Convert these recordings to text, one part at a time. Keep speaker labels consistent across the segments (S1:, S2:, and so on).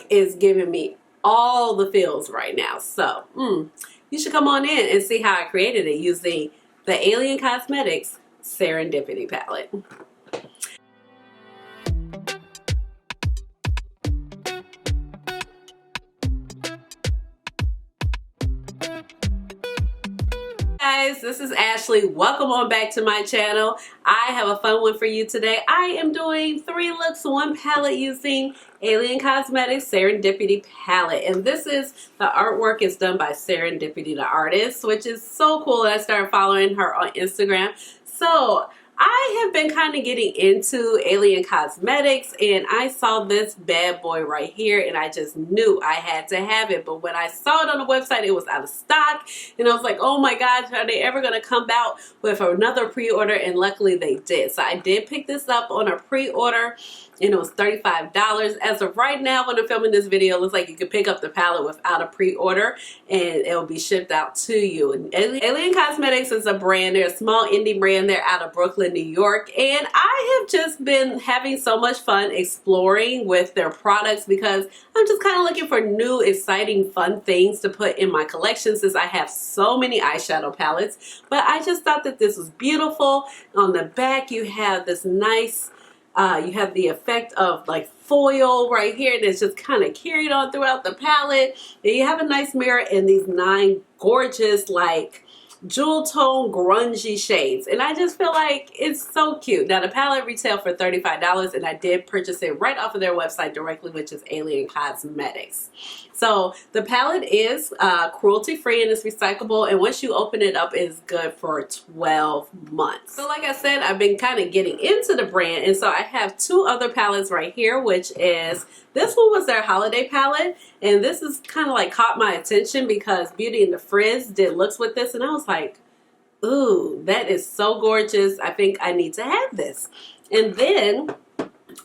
S1: is giving me all the feels right now. So you should come on in and see how I created it using the A.L.I.E.N Cosmetics Serendipity palette. Guys, this is Ashley. Welcome on back to my channel. I have a fun one for you today. I am doing 3 looks, 1 palette using A.L.I.E.N Cosmetics Serendipity palette. And this is, the artwork is done by Serendipity the artist, which is so cool. I started following her on Instagram. So I have been kind of getting into A.L.I.E.N Cosmetics, and I saw this bad boy right here and I just knew I had to have it. But when I saw it on the website, it was out of stock and I was like, oh my gosh, are they ever going to come out with another pre-order? And luckily they did. So I did pick this up on a pre-order and it was $35. As of right now, when I'm filming this video, it looks like you can pick up the palette without a pre-order and it will be shipped out to you. And A.L.I.E.N Cosmetics is a brand. They're a small indie brand. They're out of Brooklyn, New York. And I have just been having so much fun exploring with their products because I'm just kind of looking for new, exciting, fun things to put in my collection since I have so many eyeshadow palettes. But I just thought that this was beautiful. On the back, you have this nice you have the effect of like foil right here that's just kind of carried on throughout the palette. And you have a nice mirror and these 9 gorgeous like jewel tone grungy shades. And I just feel like it's so cute. Now the palette retailed for $35 and I did purchase it right off of their website directly, which is A.L.I.E.N Cosmetics. So the palette is cruelty free and it's recyclable, and once you open it up, it's good for 12 months. So like I said, I've been kind of getting into the brand, and so I have 2 other palettes right here, which is, this one was their holiday palette, and this is kind of like caught my attention because Beauty and the Frizz did looks with this, and I was like, ooh, that is so gorgeous. I think I need to have this. And then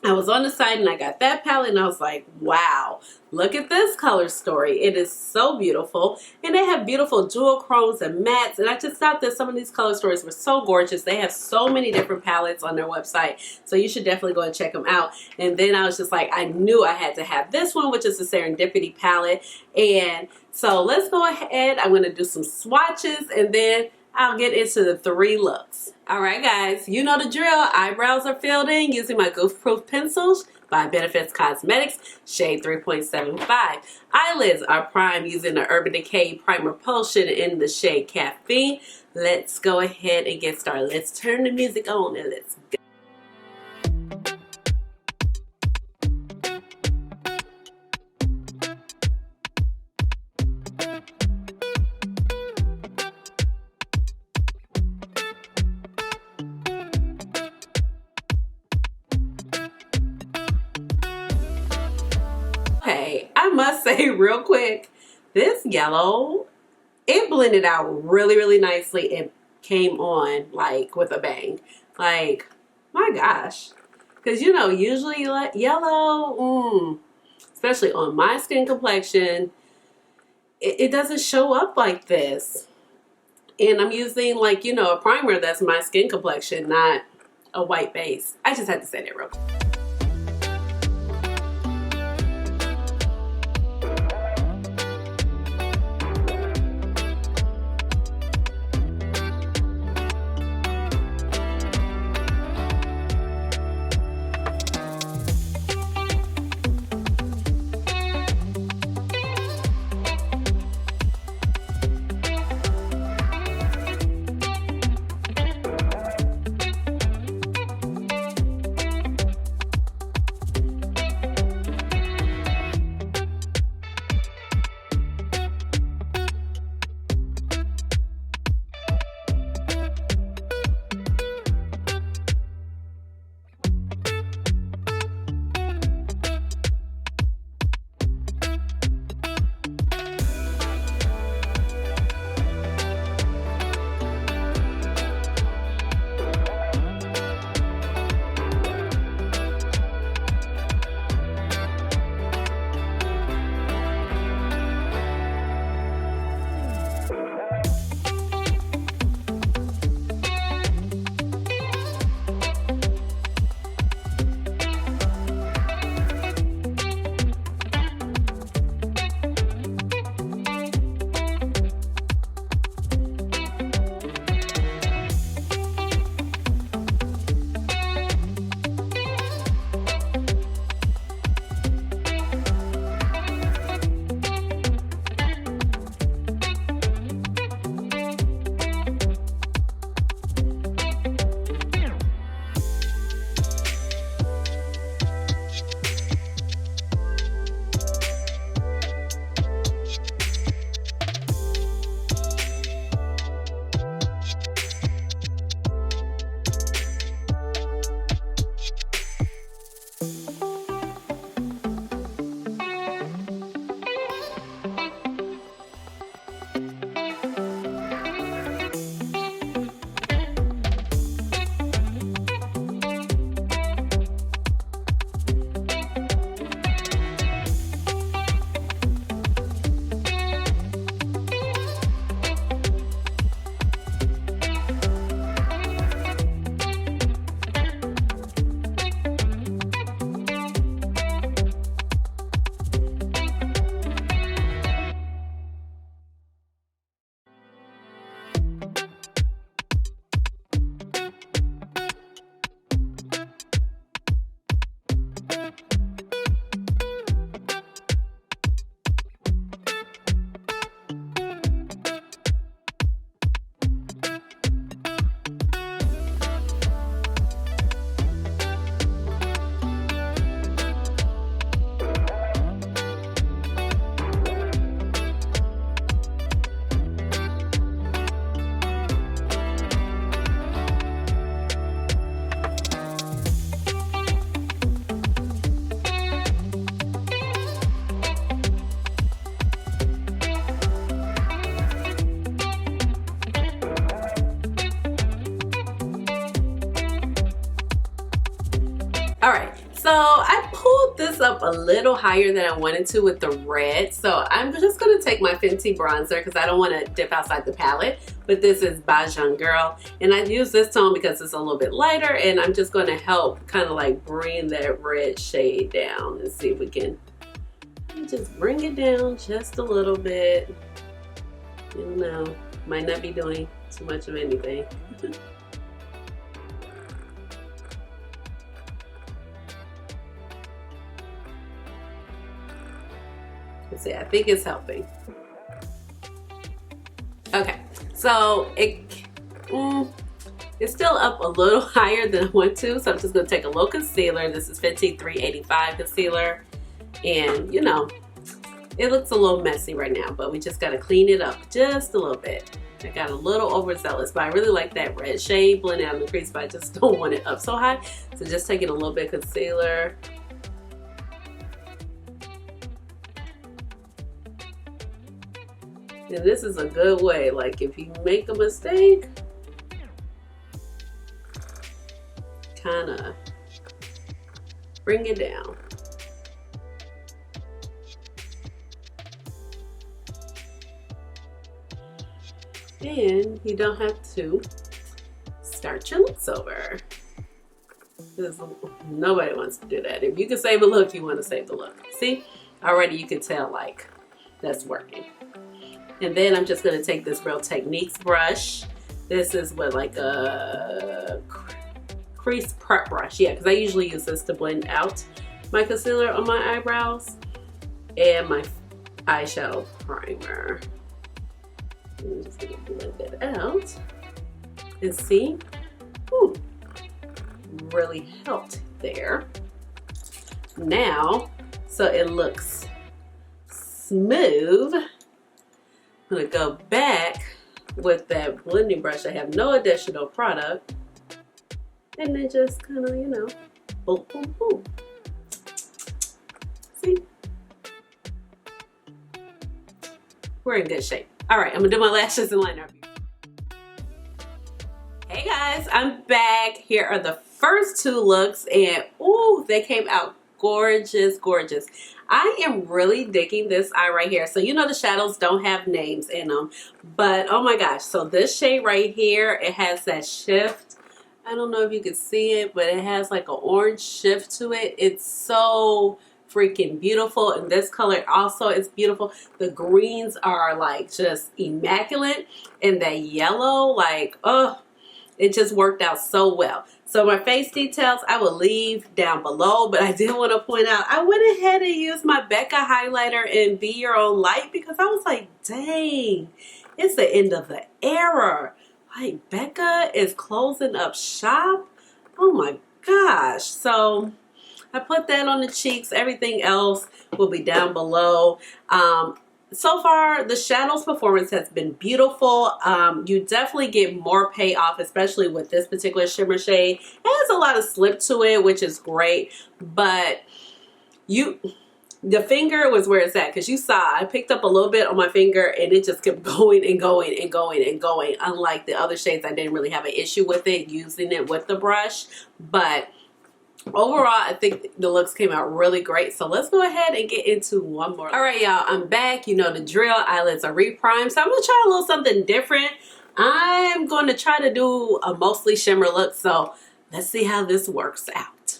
S1: I was on the site and I got that palette and I was like, wow, look at this color story. It is so beautiful. And they have beautiful jewel chromes and mattes. And I just thought that some of these color stories were so gorgeous. They have so many different palettes on their website. So you should definitely go and check them out. And then I was just like, I knew I had to have this one, which is the Serendipity palette. And so let's go ahead. I'm going to do some swatches and then I'll get into the 3 looks. Alright guys, you know the drill. Eyebrows are filled in using my Goof Proof pencils by Benefits Cosmetics, shade 3.75. Eyelids are primed using the Urban Decay Primer Potion in the shade Caffeine. Let's go ahead and get started. Let's turn the music on and let's go. Okay, I must say real quick, this yellow, it blended out really, really nicely. It came on like with a bang. Like, my gosh. Because you know, usually like yellow, especially on my skin complexion, it doesn't show up like this. And I'm using like, you know, a primer that's my skin complexion, not a white base. I just had to say that real quick. up a little higher than I wanted to with the red. So I'm just going to take my Fenty bronzer because I don't want to dip outside the palette. But this is Bajan Girl. And I use this tone because it's a little bit lighter. And I'm just going to help kind of like bring that red shade down and see if we can just bring it down just a little bit. You know, might not be doing too much of anything. Let's see, I think it's helping. Okay, so it's still up a little higher than I want to, so I'm just gonna take a little concealer. This is Fenty 385 concealer, and you know, it looks a little messy right now, but we just gotta clean it up just a little bit. I got a little overzealous, but I really like that red shade blending out in the crease, but I just don't want it up so high. So just taking a little bit of concealer. And this is a good way, like if you make a mistake, kind of bring it down. And you don't have to start your looks over. Because nobody wants to do that. If you can save a look, you want to save the look. See, already you can tell like that's working. And then I'm just going to take this Real Techniques brush. This is what, like a crease prep brush. Yeah, because I usually use this to blend out my concealer on my eyebrows. And my eyeshadow primer. I'm just going to blend it out. And see? Ooh, really helped there. Now, so it looks smooth. I'm gonna go back with that blending brush. I have no additional product. And then just kind of, you know, boom, boom, boom. See? We're in good shape. All right, I'm gonna do my lashes and liner. Hey guys, I'm back. Here are the first two looks, and ooh, they came out gorgeous, gorgeous. I am really digging this eye right here. So you know the shadows don't have names in them, but oh my gosh. So this shade right here, it has that shift. I don't know if you can see it, but it has like an orange shift to it. It's so freaking beautiful. And this color also is beautiful. The greens are like just immaculate, and that yellow, like, oh, it just worked out so well. So my face details I will leave down below, but I did want to point out I went ahead and used my Becca highlighter in Be Your Own Light because I was like, dang, it's the end of the era. Like, Becca is closing up shop. Oh my gosh. So I put that on the cheeks. Everything else will be down below. So far, the shadows performance has been beautiful. You definitely get more payoff, especially with this particular shimmer shade. It has a lot of slip to it, which is great. But the finger was where it's at, because you saw I picked up a little bit on my finger and it just kept going and going and going and going. Unlike the other shades, I didn't really have an issue with it using it with the brush. But overall, I think the looks came out really great. So let's go ahead and get into one more. All right, y'all, I'm back. You know the drill. Eyelids are reprimed. So I'm going to try a little something different. I'm going to try to do a mostly shimmer look. So let's see how this works out.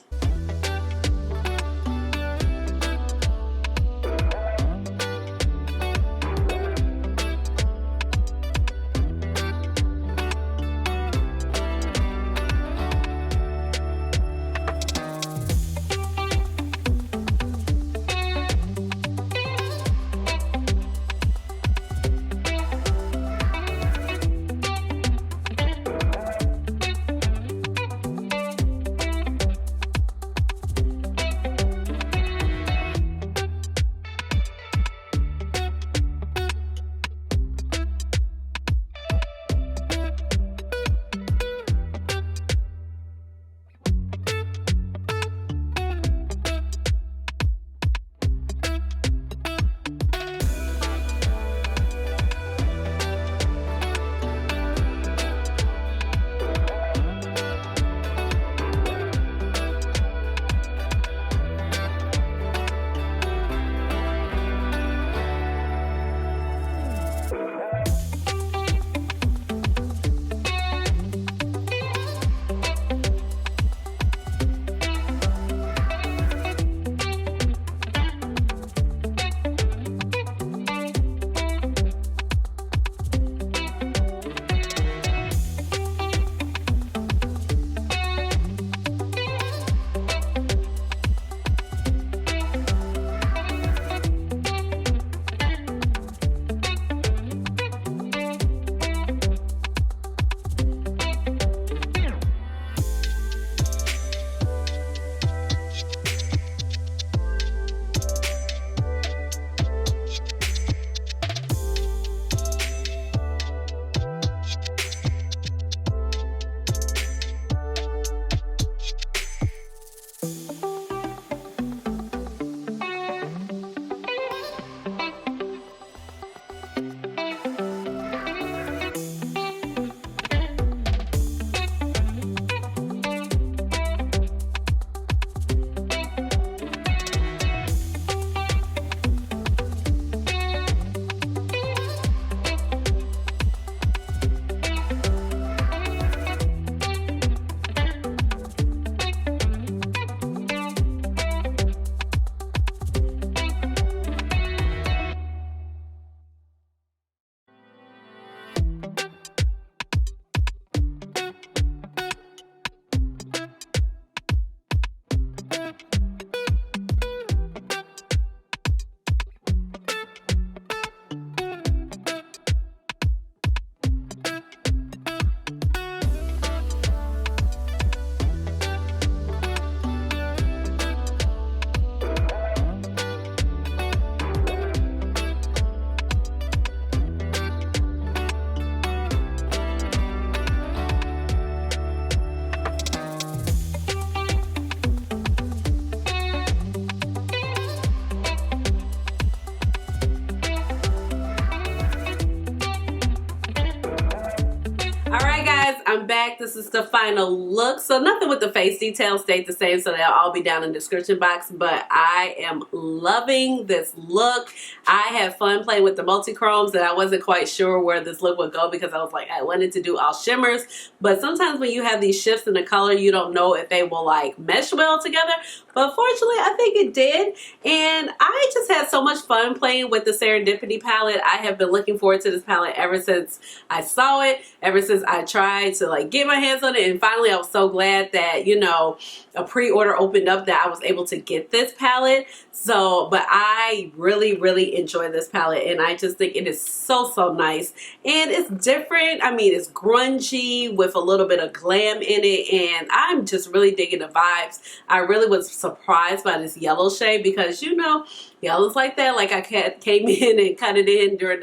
S1: I'm back. This is the final look. So nothing with the face details stayed the same, so they'll all be down in the description box. But I am loving this look. I had fun playing with the multi-chromes, and I wasn't quite sure where this look would go because I was like, I wanted to do all shimmers. But sometimes when you have these shifts in the color, you don't know if they will like mesh well together. But fortunately, I think it did. And I just had so much fun playing with the Serendipity palette. I have been looking forward to this palette ever since I saw it, ever since I tried to like get my hands on it. And finally, I was so glad that, you know, a pre-order opened up that I was able to get this palette. So, but I really enjoy this palette, and I just think it is so nice. And it's different. I mean, it's grungy with a little bit of glam in it, and I'm just really digging the vibes. I really was surprised by this yellow shade because, you know, yellows like that, like I came in and cut it in during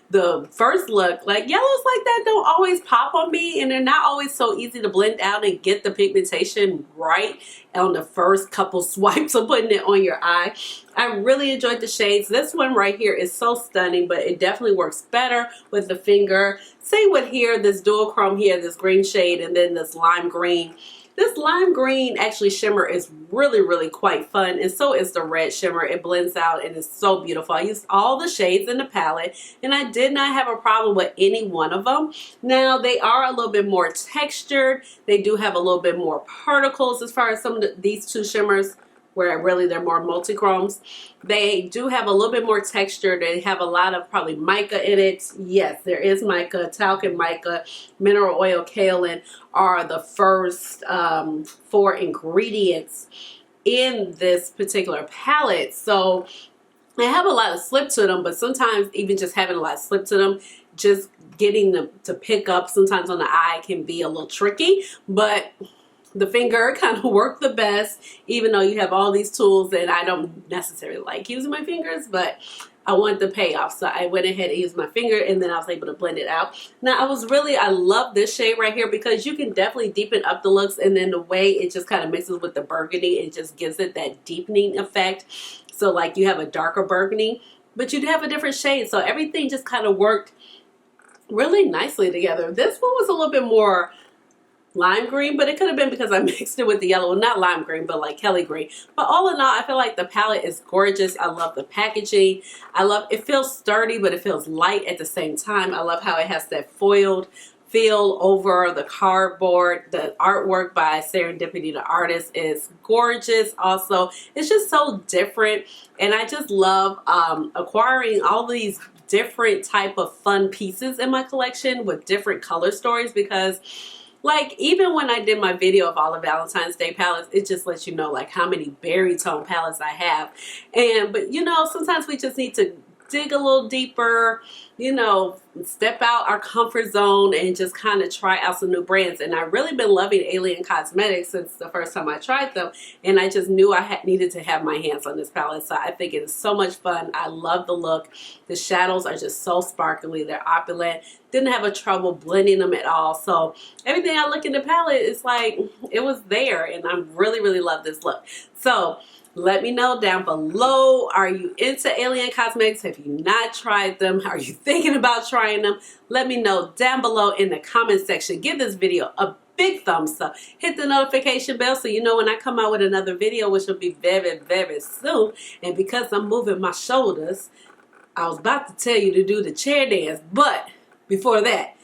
S1: the first look. Like yellows like that don't always pop on me, and they're not always so easy to blend out and get the pigmentation right on the first couple swipes of putting it on your eye. I really enjoyed the shades. This one right here is so stunning, but it definitely works better with the finger. Same with here, this dual chrome here, this green shade, and then this lime green. This lime green actually shimmer is really quite fun, and so is the red shimmer. It blends out and it's so beautiful. I used all the shades in the palette, and I did not have a problem with any one of them. Now, they are a little bit more textured. They do have a little bit more particles as far as some of these two shimmers, where really they're more multi-chromes. They do have a little bit more texture. They have a lot of probably mica in it. Yes, there is mica. Talc and mica, mineral oil, kaolin are the first 4 ingredients in this particular palette. So they have a lot of slip to them, but sometimes even just having a lot of slip to them, just getting them to pick up sometimes on the eye can be a little tricky. But the finger kind of worked the best, even though you have all these tools, and I don't necessarily like using my fingers, but I want the payoff. So I went ahead and used my finger, and then I was able to blend it out. Now, I love this shade right here because you can definitely deepen up the looks, and then the way it just kind of mixes with the burgundy, it just gives it that deepening effect. So like you have a darker burgundy, but you have a different shade. So everything just kind of worked really nicely together. This one was a little bit more lime green, but it could have been because I mixed it with the yellow. Well, not lime green, but like Kelly green. But all in all, I feel like the palette is gorgeous. I love the packaging. I love it. Feels sturdy, but it feels light at the same time. I love how it has that foiled feel over the cardboard. The artwork by Serendipity, the artist, is gorgeous. Also, it's just so different, and I just love acquiring all these different type of fun pieces in my collection with different color stories, because like even when I did my video of all the Valentine's Day palettes, it just lets you know like how many berry tone palettes I have. But you know, sometimes we just need to dig a little deeper, you know, step out our comfort zone and just kind of try out some new brands. And I've really been loving A.L.I.E.N cosmetics since the first time I tried them, and I just knew I needed to have my hands on this palette. So I think it is so much fun. I love the look. The shadows are just so sparkly. They're opulent. Didn't have a trouble blending them at all. So everything I look in the palette is like it was there, and I really love this look. So let me know down below, are you into A.L.I.E.N cosmetics? Have you not tried them? Are you thinking about trying them? Let me know down below in the comment section. Give this video a big thumbs up. Hit the notification bell so you know when I come out with another video, which will be very soon. And because I'm moving my shoulders, I was about to tell you to do the chair dance, but before that,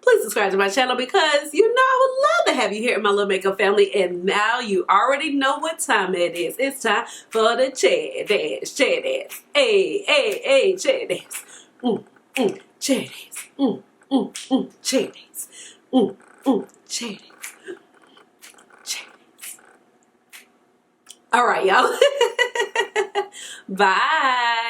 S1: please subscribe to my channel because you know I would love to have you here in my little makeup family. And now you already know what time it is. It's time for the chair dance, chair dance. Hey, chair dance. Chair dance. Chair dance. Chair dance. Chair dance. All right, y'all. Bye.